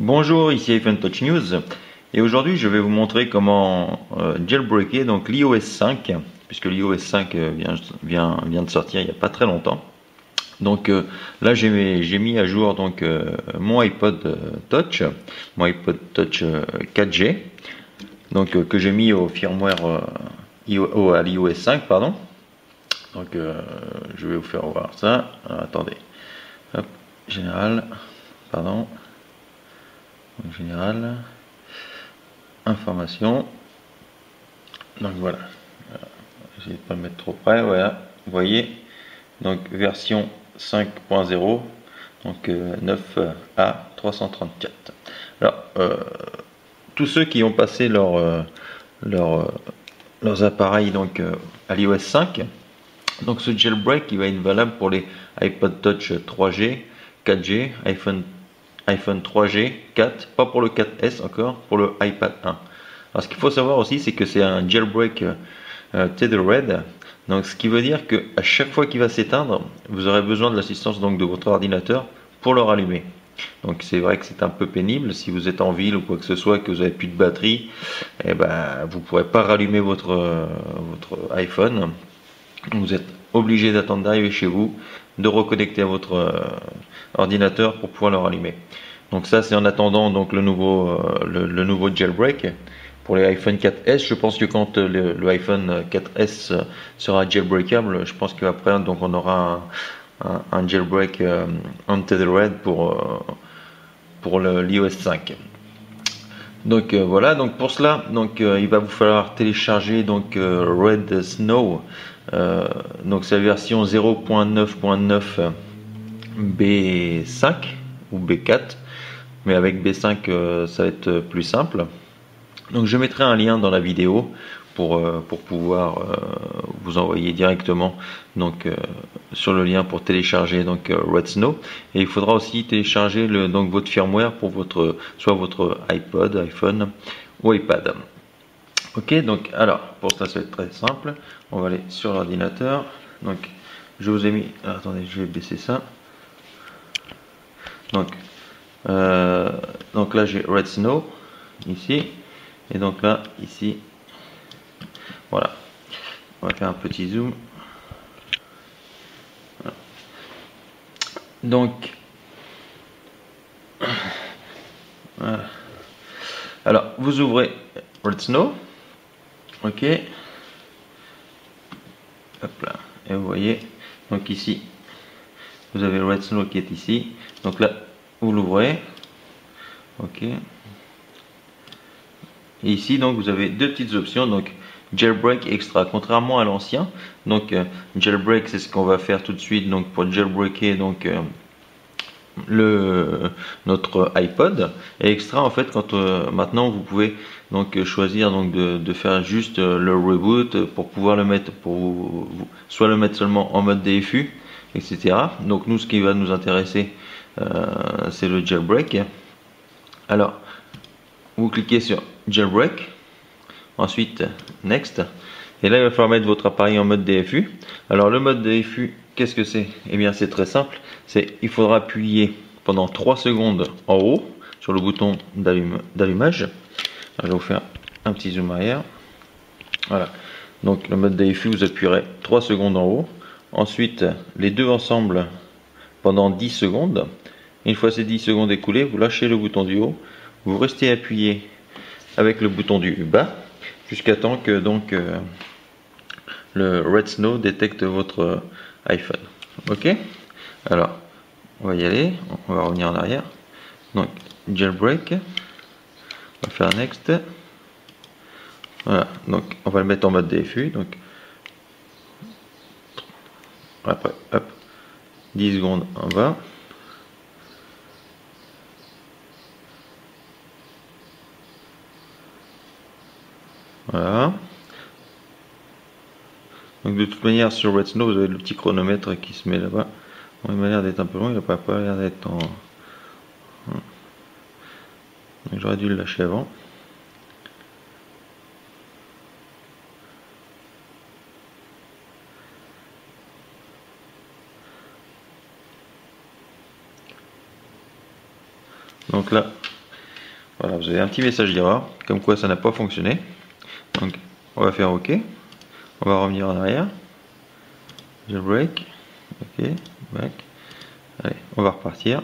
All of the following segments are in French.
Bonjour, ici iPhone Touch News et aujourd'hui je vais vous montrer comment jailbreaker donc l'iOS 5 puisque l'iOS 5 vient de sortir il n'y a pas très longtemps. Donc là j'ai mis à jour donc mon iPod Touch, mon iPod Touch 4G donc que j'ai mis au firmware à l'iOS 5 pardon. Donc je vais vous faire voir ça. Alors, attendez. Hop, général, pardon. Donc, général, information. Donc voilà, je vais pas le mettre trop près. Voilà, vous voyez, donc version 5.0, donc 9A 334. Alors, tous ceux qui ont passé leurs appareils donc à l'iOS 5, donc ce jailbreak il va être valable pour les iPod Touch 3G, 4G, iPhone 3G, 4, pas pour le 4S encore, pour le iPad 1. Alors ce qu'il faut savoir aussi, c'est que c'est un jailbreak tethered, donc ce qui veut dire que à chaque fois qu'il va s'éteindre, vous aurez besoin de l'assistance donc de votre ordinateur pour le rallumer. Donc c'est vrai que c'est un peu pénible si vous êtes en ville ou quoi que ce soit, que vous avez plus de batterie, et ben vous pourrez pas rallumer votre iPhone. Vous êtes obligé d'attendre d'arriver chez vous, de reconnecter à votre ordinateur pour pouvoir le rallumer. Donc ça c'est en attendant donc le nouveau jailbreak pour les iPhone 4S. Je pense que quand le iPhone 4S sera jailbreakable, je pense qu'après donc on aura un jailbreak untethered pour l'iOS 5. Donc voilà, donc pour cela, donc il va vous falloir télécharger donc Red Snow. Donc c'est la version 0.9.9 B5 ou B4, mais avec B5 ça va être plus simple. Donc je mettrai un lien dans la vidéo pour pouvoir vous envoyer directement donc sur le lien pour télécharger donc Red Snow, et il faudra aussi télécharger donc votre firmware pour soit votre iPod, iPhone ou iPad. Ok, donc alors pour ça va être très simple, on va aller sur l'ordinateur. Donc je vous ai mis, attendez, je vais baisser ça. Donc là j'ai Red Snow ici, et donc là ici, voilà, on va faire un petit zoom. Voilà. Donc voilà. Alors vous ouvrez Red Snow, ok, hop là, et vous voyez donc ici vous avez Red Snow qui est ici, donc là vous l'ouvrez, ok, et ici donc vous avez deux petites options, donc jailbreak extra, contrairement à l'ancien. Donc jailbreak c'est ce qu'on va faire tout de suite donc pour jailbreaker donc notre iPod, et extra en fait quand maintenant vous pouvez donc choisir donc de faire juste le reboot pour pouvoir le mettre soit le mettre seulement en mode DFU, etc. Donc nous ce qui va nous intéresser c'est le jailbreak. Alors vous cliquez sur jailbreak, ensuite next, et là il va falloir mettre votre appareil en mode DFU. Alors le mode DFU, qu'est-ce que c'est? Eh bien c'est très simple, il faudra appuyer pendant 3 secondes en haut sur le bouton d'allumage. Je vais vous faire un petit zoom arrière. Voilà, donc le mode DFU, vous appuierez 3 secondes en haut, ensuite les deux ensemble pendant 10 secondes. Une fois ces 10 secondes écoulées, vous lâchez le bouton du haut, vous restez appuyé avec le bouton du bas jusqu'à temps que donc le Red Snow détecte votre iPhone. Ok, alors on va y aller, on va revenir en arrière. Donc jailbreak, on va faire next. Voilà, donc on va le mettre en mode DFU. Donc après, hop, 10 secondes en bas. Voilà. Donc de toute manière sur Red Snow vous avez le petit chronomètre qui se met là-bas. Bon, il m'a l'air d'être un peu long, il n'a pas l'air d'être en... Donc j'aurais dû le lâcher avant. Donc là, Voilà, vous avez un petit message d'erreur, comme quoi ça n'a pas fonctionné. Donc on va faire OK. On va revenir en arrière. Jailbreak. OK. Back. Allez, on va repartir.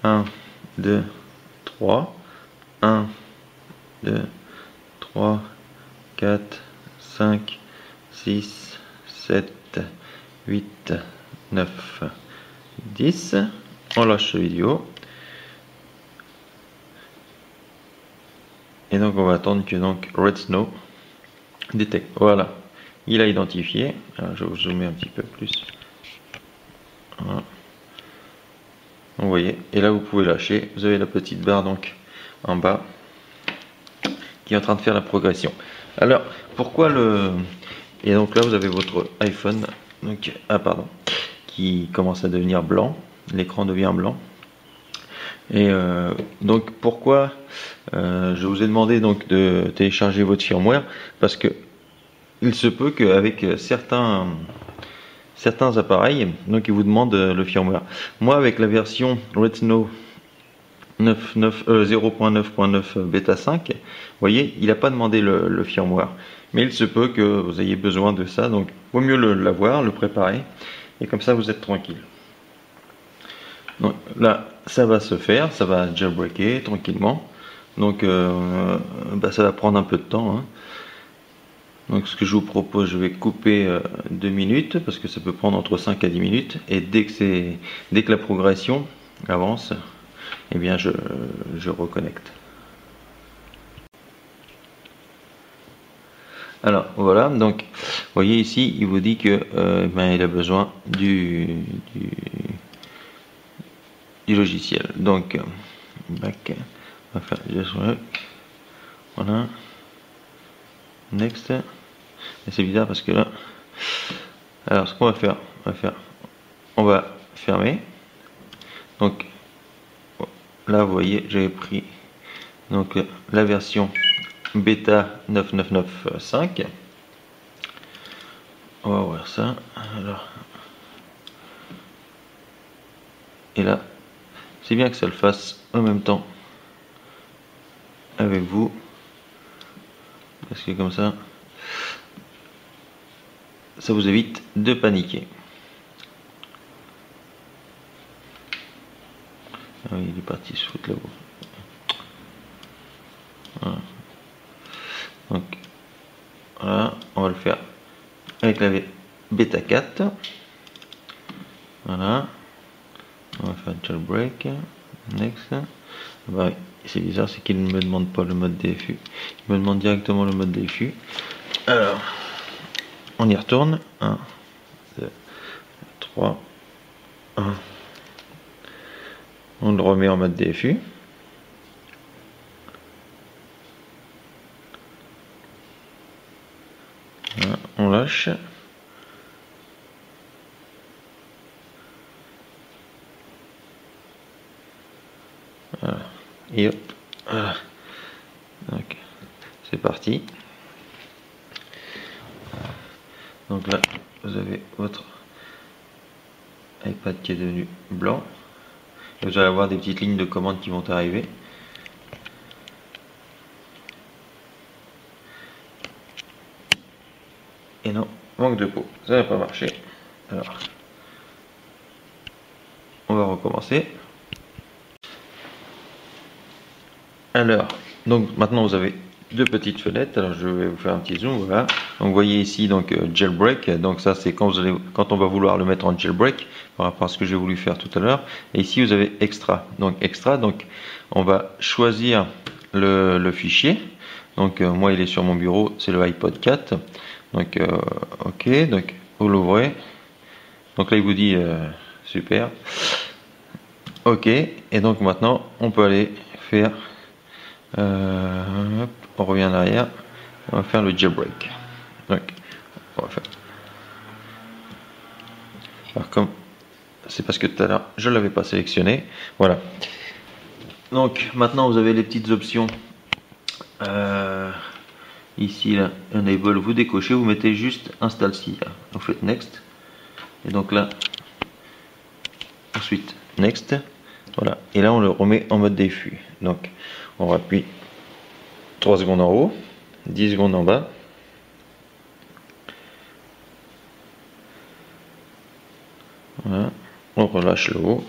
1, 2, 3. 1, 2, 3, 4, 5, 6, 7, 8, 9, 10. On lâche la vidéo. Et donc on va attendre que donc Red Snow détecte. Voilà, il a identifié. Alors, je vais vous zoomer un petit peu plus. Voilà. Vous voyez, et là vous pouvez lâcher. Vous avez la petite barre donc en bas qui est en train de faire la progression. Alors pourquoi le... Et donc là vous avez votre iPhone donc, qui commence à devenir blanc. L'écran devient blanc. Et donc pourquoi je vous ai demandé donc de télécharger votre firmware, parce que il se peut qu'avec certains appareils, donc ils vous demandent le firmware. Moi avec la version Red Snow 0.9.9 bêta 5, vous voyez, il n'a pas demandé le firmware. Mais il se peut que vous ayez besoin de ça, donc vaut mieux l'avoir, le préparer, et comme ça vous êtes tranquille. Donc là, ça va se faire, ça va jailbreaker tranquillement. Donc ça va prendre un peu de temps. Hein. Donc ce que je vous propose, je vais couper 2 minutes, parce que ça peut prendre entre 5 à 10 minutes. Et dès que la progression avance, eh bien je reconnecte. Alors voilà, donc vous voyez ici, il vous dit que il a besoin du logiciel. Donc back, on va faire just work. Voilà. Next. Et c'est bizarre parce que là, alors ce qu'on va faire, on va fermer. Donc là vous voyez, j'avais pris donc la version bêta 9.9.9.5. On va voir ça. Alors, et là, c'est bien que ça le fasse en même temps avec vous, parce que comme ça vous évite de paniquer. Ah oui, il est parti se foutre là-haut. Voilà. Donc voilà, on va le faire avec la bêta 4. Voilà, on va faire jailbreak. Next. Bah, c'est bizarre, c'est qu'il ne me demande pas le mode DFU, il me demande directement le mode DFU. Alors on y retourne. 1, 2, 3, 1. On le remet en mode DFU. Voilà, on lâche. Voilà. Et hop. Voilà. Donc c'est parti. Donc là, vous avez votre iPad qui est devenu blanc. Et vous allez avoir des petites lignes de commande qui vont arriver. Et non, manque de peau, ça n'a pas marché. Alors, on va recommencer. Alors, donc maintenant vous avez deux petites fenêtres. Alors je vais vous faire un petit zoom. Voilà. Donc vous voyez ici donc jailbreak. Donc ça c'est quand on va vouloir le mettre en jailbreak par rapport à ce que j'ai voulu faire tout à l'heure. Et ici vous avez extra. Donc extra. Donc on va choisir le fichier. Donc moi il est sur mon bureau, c'est le iPod 4. Donc ok. Donc vous l'ouvrez. Donc là il vous dit super. Ok. Et donc maintenant on peut aller faire on revient en arrière, on va faire le jailbreak. Donc, on va faire. Alors comme c'est parce que tout à l'heure je l'avais pas sélectionné, voilà. Donc maintenant vous avez les petites options. Ici là, enable, vous décochez, vous mettez juste install si, vous faites next. Et donc là, ensuite next. Voilà, et là on le remet en mode DFU. Donc on appuie 3 secondes en haut, 10 secondes en bas. Voilà, on relâche le haut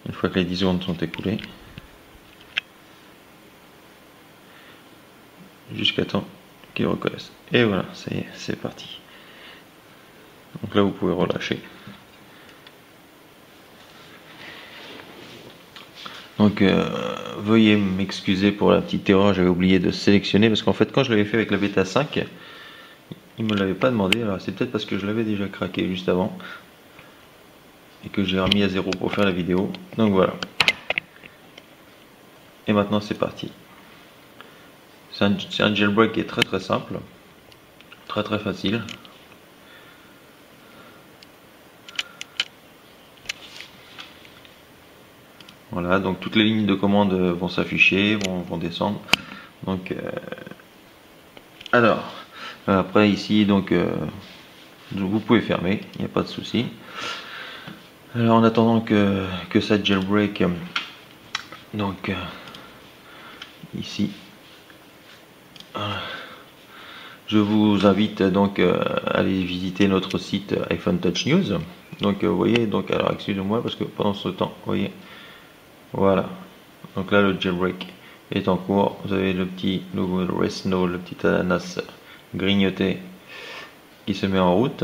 une fois que les 10 secondes sont écoulées, jusqu'à temps qu'il reconnaisse. Et voilà, ça y est, c'est parti. Donc là vous pouvez relâcher. Donc veuillez m'excuser pour la petite erreur, j'avais oublié de sélectionner, parce qu'en fait quand je l'avais fait avec la bêta 5, il me l'avait pas demandé. Alors c'est peut-être parce que je l'avais déjà craqué juste avant et que j'ai remis à 0 pour faire la vidéo. Donc voilà. Et maintenant c'est parti. C'est un jailbreak qui est très simple, très facile. Voilà, donc toutes les lignes de commande vont s'afficher, vont descendre. Donc alors après ici donc vous pouvez fermer, il n'y a pas de souci. Alors en attendant que ça jailbreak, donc ici je vous invite donc à aller visiter notre site iPhone Touch News. Donc vous voyez, donc alors excusez-moi parce que pendant ce temps, vous voyez, voilà, donc là le jailbreak est en cours. Vous avez le petit logo de Resno, le petit ananas grignoté qui se met en route.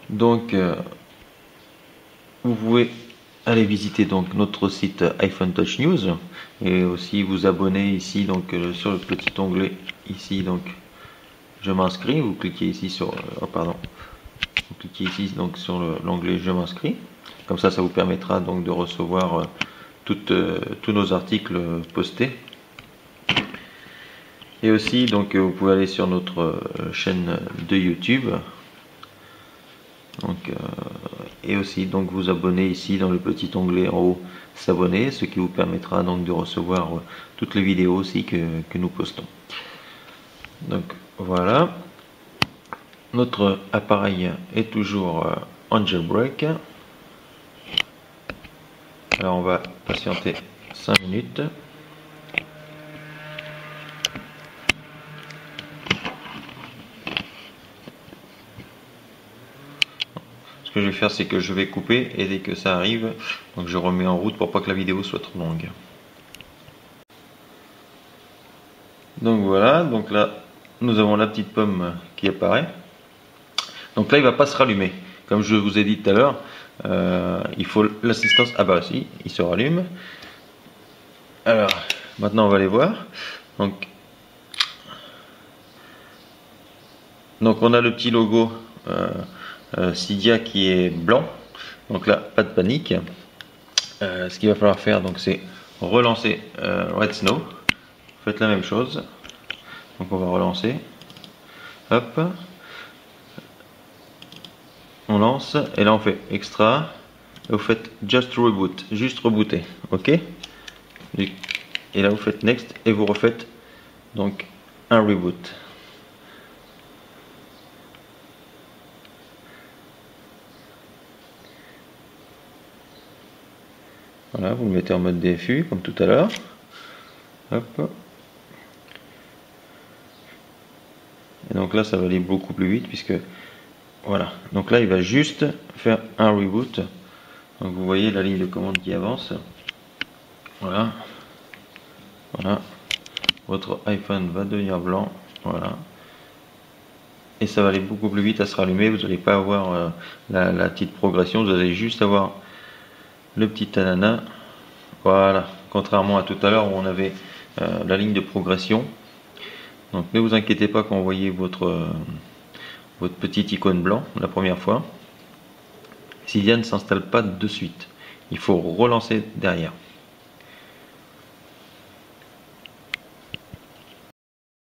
Donc vous pouvez aller visiter donc notre site iPhone Touch News et aussi vous abonner ici donc sur le petit onglet ici, donc je m'inscris. Vous cliquez ici sur vous cliquez ici donc sur l'onglet je m'inscris. Comme ça vous permettra donc de recevoir tous nos articles postés. Et aussi donc vous pouvez aller sur notre chaîne de YouTube. Donc et aussi donc vous abonner ici dans le petit onglet en haut s'abonner, ce qui vous permettra donc de recevoir toutes les vidéos aussi que nous postons. Donc voilà, notre appareil est toujours en jailbreak. Alors on va patienter 5 minutes. Ce que je vais faire, c'est que je vais couper et dès que ça arrive, donc je remets en route pour pas que la vidéo soit trop longue. Donc voilà, donc là nous avons la petite pomme qui apparaît. Donc là il va pas se rallumer, comme je vous ai dit tout à l'heure. Il faut l'assistance. Ah bah si, il se rallume. Alors maintenant on va aller voir. Donc on a le petit logo Cydia qui est blanc. Donc là pas de panique. Ce qu'il va falloir faire donc c'est relancer Redsno. Faites la même chose. Donc on va relancer. Hop. On lance et là on fait extra. Et vous faites just reboot, juste rebooter. Ok. Et là vous faites next et vous refaites donc un reboot. Voilà, vous le mettez en mode DFU comme tout à l'heure. Hop. Et donc là ça va aller beaucoup plus vite puisque voilà. Donc là il va juste faire un reboot. Donc vous voyez la ligne de commande qui avance. Voilà. Voilà. Votre iPhone va devenir blanc. Voilà. Et ça va aller beaucoup plus vite à se rallumer. Vous n'allez pas avoir la petite progression. Vous allez juste avoir le petit ananas. Voilà. Contrairement à tout à l'heure où on avait la ligne de progression. Donc ne vous inquiétez pas quand vous voyez votre petite icône blanc la première fois. Cydia ne s'installe pas de suite. Il faut relancer derrière.